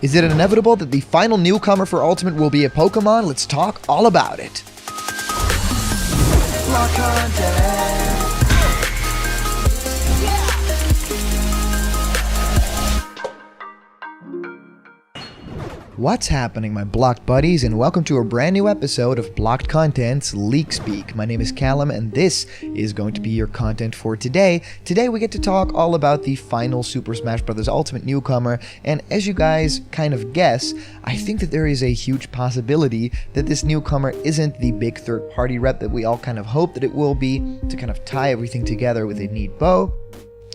Is it inevitable that the final newcomer for Ultimate will be a Pokemon? Let's talk all about it. Block content. What's happening, my blocked buddies, and welcome to a brand new episode of Blocked Content's Leak Speak. My name is Callum, and this is going to be your content for today. Today we get to talk all about the final Super Smash Bros. Ultimate newcomer, and as you guys kind of guess, I think that there is a huge possibility that this newcomer isn't the big third-party rep that we all kind of hope that it will be to kind of tie everything together with a neat bow.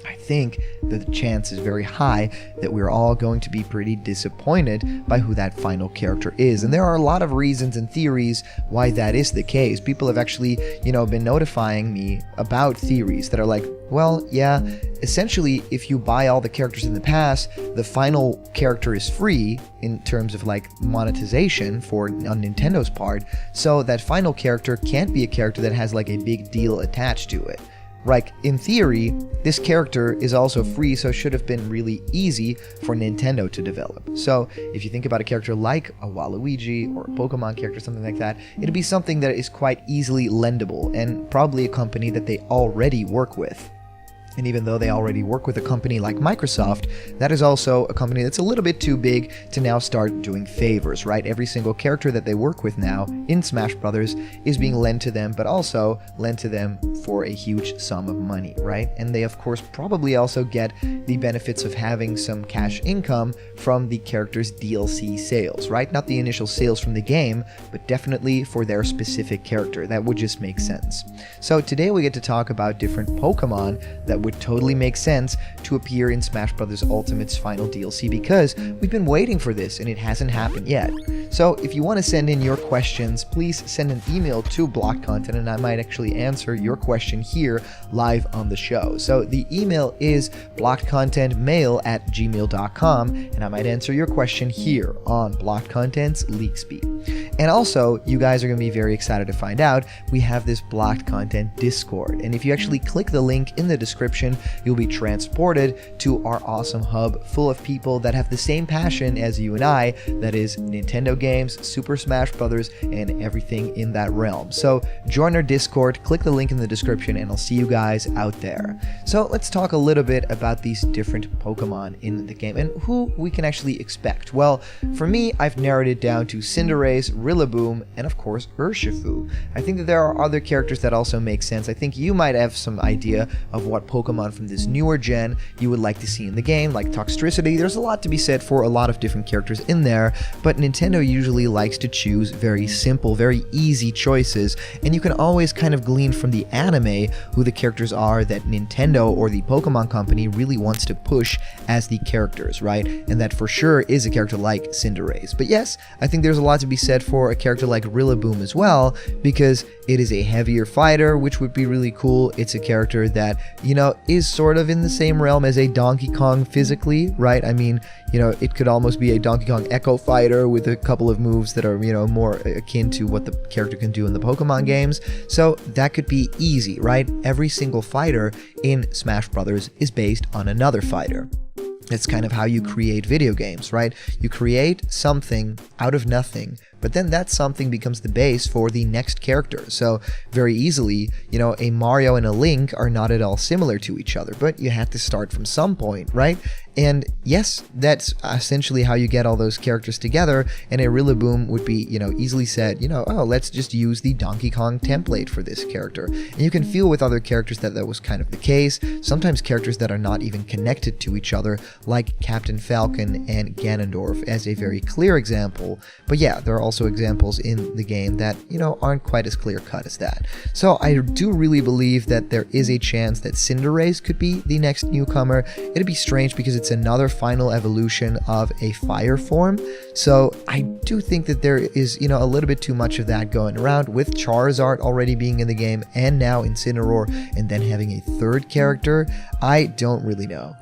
I think that the chance is very high that we're all going to be pretty disappointed by who that final character is. And there are a lot of reasons and theories why that is the case. People have actually, been notifying me about theories that are like, well, yeah, essentially, if you buy all the characters in the past, the final character is free in terms of like monetization on Nintendo's part. So that final character can't be a character that has like a big deal attached to it. Like, in theory, this character is also free, so it should have been really easy for Nintendo to develop. So, if you think about a character like a Waluigi or a Pokemon character, something like that, it'd be something that is quite easily lendable, and probably a company that they already work with. And even though they already work with a company like Microsoft, that is also a company that's a little bit too big to now start doing favors, right? Every single character that they work with now in Smash Brothers is being lent to them, but also lent to them for a huge sum of money, right? And they, of course, probably also get the benefits of having some cash income from the character's DLC sales, right? Not the initial sales from the game, but definitely for their specific character. That would just make sense. So today we get to talk about different Pokemon that would totally make sense to appear in Smash Bros. Ultimate's final DLC, because we've been waiting for this and it hasn't happened yet. So if you want to send in your questions, please send an email to Blocked Content and I might actually answer your question here live on the show. So the email is blockedcontentmail@gmail.com and I might answer your question here on Blocked Content's Leak Speak. And also, you guys are going to be very excited to find out we have this Blocked Content Discord. And if you actually click the link in the description, you'll be transported to our awesome hub full of people that have the same passion as you and I, that is Nintendo games, Super Smash Bros., and everything in that realm. So join our Discord, click the link in the description, and I'll see you guys out there. So let's talk a little bit about these different Pokemon in the game and who we can actually expect. Well, for me, I've narrowed it down to Cinderace, Rillaboom, and of course Urshifu. I think that there are other characters that also make sense. I think you might have some idea of what Pokemon from this newer gen you would like to see in the game, like Toxtricity. There's a lot to be said for a lot of different characters in there, but Nintendo usually likes to choose very simple, very easy choices, and you can always kind of glean from the anime who the characters are that Nintendo or the Pokemon company really wants to push as the characters, right? And that for sure is a character like Cinderace. But yes, I think there's a lot to be said for a character like Rillaboom as well, because it is a heavier fighter, which would be really cool. It's a character that, is sort of in the same realm as a Donkey Kong physically, right? I mean, it could almost be a Donkey Kong Echo Fighter with a couple of moves that are, more akin to what the character can do in the Pokemon games. So that could be easy, right? Every single fighter in Smash Brothers is based on another fighter. It's kind of how you create video games, right? You create something out of nothing, but then that something becomes the base for the next character. So very easily, a Mario and a Link are not at all similar to each other, but you had to start from some point, right? And yes, that's essentially how you get all those characters together, and a Rillaboom would be, easily said, oh, let's just use the Donkey Kong template for this character. And you can feel with other characters that was kind of the case. Sometimes characters that are not even connected to each other, like Captain Falcon and Ganondorf as a very clear example. But yeah, there are also examples in the game that, aren't quite as clear-cut as that. So I do really believe that there is a chance that Cinderace could be the next newcomer. It'd be strange because it's another final evolution of a fire form. So I do think that there is, a little bit too much of that going around, with Charizard already being in the game and now Incineroar, and then having a third character. I don't really know.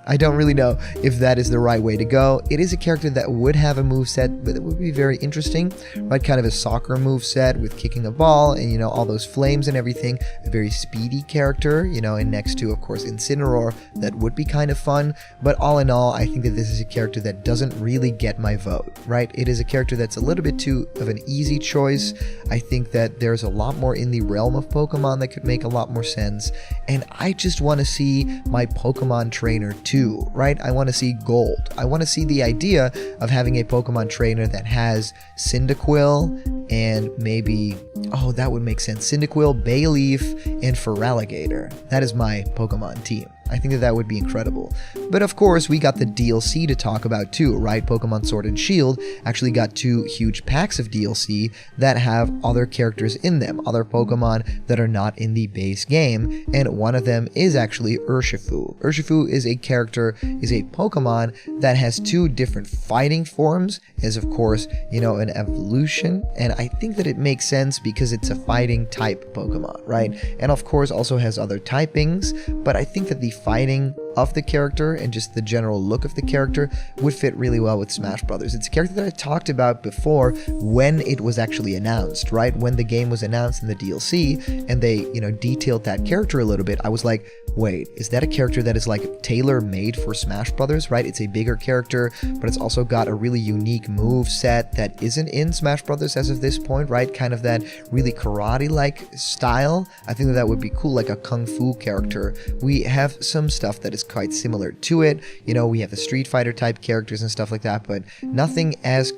if that is the right way to go. It is a character that would have a moveset, but it would be very interesting, right? Kind of a soccer moveset with kicking a ball and, you know, all those flames and everything. A very speedy character, you know, and next to, of course, Incineroar, that would be kind of fun. But all in all, I think that this is a character that doesn't really get my vote, right? It is a character that's a little bit too of an easy choice. I think that there's a lot more in the realm of Pokemon that could make a lot more sense. And I just want to see my Pokemon trainer too, right? I want to see Gold. I want to see the idea of having a Pokemon trainer that has Cyndaquil and maybe, oh, that would make sense, Cyndaquil, Bayleaf, and Feraligatr. That is my Pokemon team. I think that that would be incredible. But of course, we got the DLC to talk about too, right? Pokemon Sword and Shield actually got 2 huge packs of DLC that have other characters in them, other Pokemon that are not in the base game, and one of them is actually Urshifu. Urshifu is a character, is a Pokemon that has 2 different fighting forms, is of course, you know, an evolution, and I think that it makes sense because it's a fighting type Pokemon, right? And of course also has other typings, but I think that the fighting of the character and just the general look of the character would fit really well with Smash Brothers. It's a character that I talked about before when it was actually announced, right? When the game was announced in the DLC and they, you know, detailed that character a little bit, I was like, wait, is that a character that is like tailor-made for Smash Brothers, right? It's a bigger character, but it's also got a really unique move set that isn't in Smash Brothers as of this point, right? Kind of that really karate-like style. I think that that would be cool, like a kung fu character. We have some stuff that is quite similar to it. You know, we have the Street Fighter type characters and stuff like that, but nothing as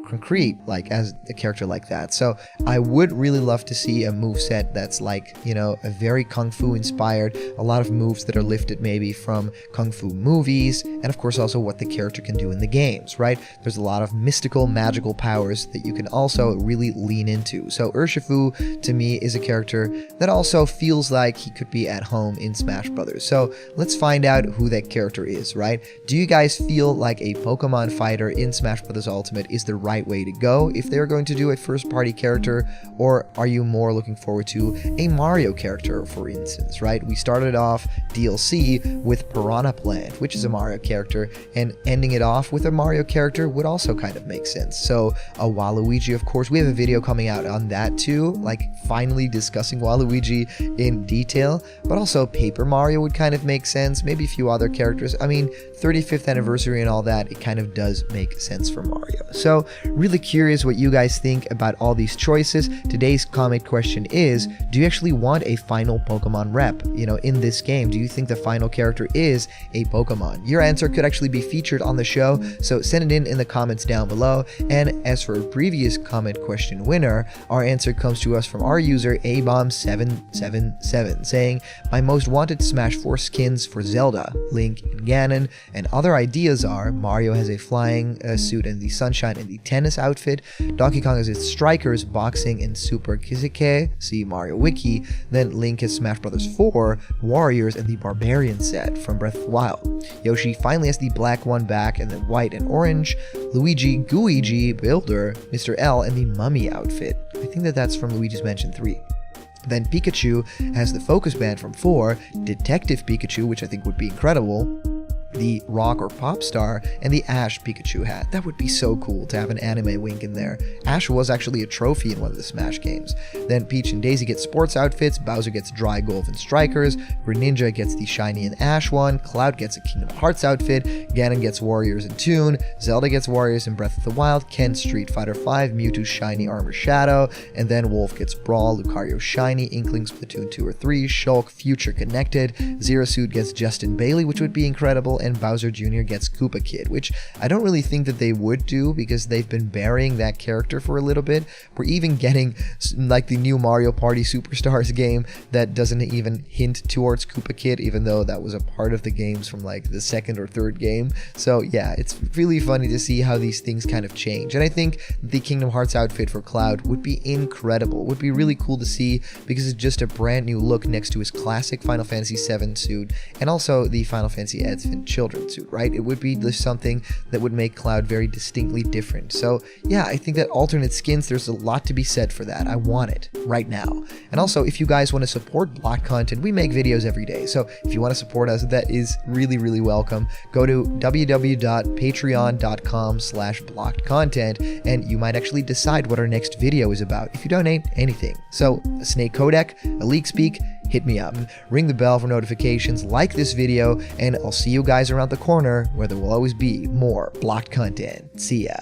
concrete like as a character like that. So I would really love to see a moveset that's like, you know, a very kung fu inspired, a lot of moves that are lifted maybe from kung fu movies, and of course also what the character can do in the games, right? There's a lot of mystical magical powers that you can also really lean into. So Urshifu to me is a character that also feels like he could be at home in Smash Brothers. So let's find out who that character is, right? Do you guys feel like a Pokemon fighter in Smash Brothers Ultimate is the right way to go if they're going to do a first party character, or are you more looking forward to a Mario character, for instance, right? We started off DLC with Piranha Plant, which is a Mario character, and ending it off with a Mario character would also kind of make sense. So a Waluigi, of course, we have a video coming out on that too, like finally discussing Waluigi in detail, but also Paper Mario would kind of make sense, maybe a few other characters. I mean, 35th anniversary and all that, it kind of does make sense for Mario. So really curious what you guys think about all these choices. Today's comment question is, do you actually want a final Pokemon rep, you know, in this game? Do you think the final character is a Pokemon? Your answer could actually be featured on the show, so send it in the comments down below. And as for a previous comment question winner, our answer comes to us from our user abomb777 saying, my most wanted Smash 4 skins for Zelda, Link, and Ganon, and other ideas are Mario has a flying suit and the sunshine and the tennis outfit, Donkey Kong has its strikers, boxing, and super Kizike, see Mario Wiki, then Link has Smash Bros. 4, Warriors, and the Barbarian set from Breath of the Wild. Yoshi finally has the black one back and then white and orange, Luigi, Gooigi, Builder, Mr. L, and the Mummy outfit. I think that that's from Luigi's Mansion 3. Then Pikachu has the Focus Band from 4, Detective Pikachu, which I think would be incredible, the Rock or Pop Star, and the Ash Pikachu hat. That would be so cool to have an anime wink in there. Ash was actually a trophy in one of the Smash games. Then Peach and Daisy get sports outfits, Bowser gets Dry Golf and Strikers, Greninja gets the Shiny and Ash one, Cloud gets a Kingdom Hearts outfit, Ganon gets Warriors and Toon, Zelda gets Warriors in Breath of the Wild, Ken Street Fighter 5, Mewtwo Shiny Armor Shadow, and then Wolf gets Brawl, Lucario Shiny, Inkling Splatoon 2 or 3, Shulk Future Connected, Zero Suit gets Justin Bailey, which would be incredible, and Bowser Jr. gets Koopa Kid, which I don't really think that they would do because they've been burying that character for a little bit. We're even getting like the new Mario Party Superstars game that doesn't even hint towards Koopa Kid, even though that was a part of the games from like the second or third game. So yeah, it's really funny to see how these things kind of change. And I think the Kingdom Hearts outfit for Cloud would be incredible, would be really cool to see because it's just a brand new look next to his classic Final Fantasy VII suit and also the Final Fantasy Advent children's suit, right? It would be just something that would make Cloud very distinctly different. So yeah, I think that alternate skins, there's a lot to be said for that. I want it right now. And also, if you guys want to support blocked content, we make videos every day. So if you want to support us, that is really, really welcome. Go to www.patreon.com/blockedcontent and you might actually decide what our next video is about if you donate anything. So a snake codec, a leak speak, hit me up. Ring the bell for notifications, like this video, and I'll see you guys around the corner where there will always be more blocked content. See ya.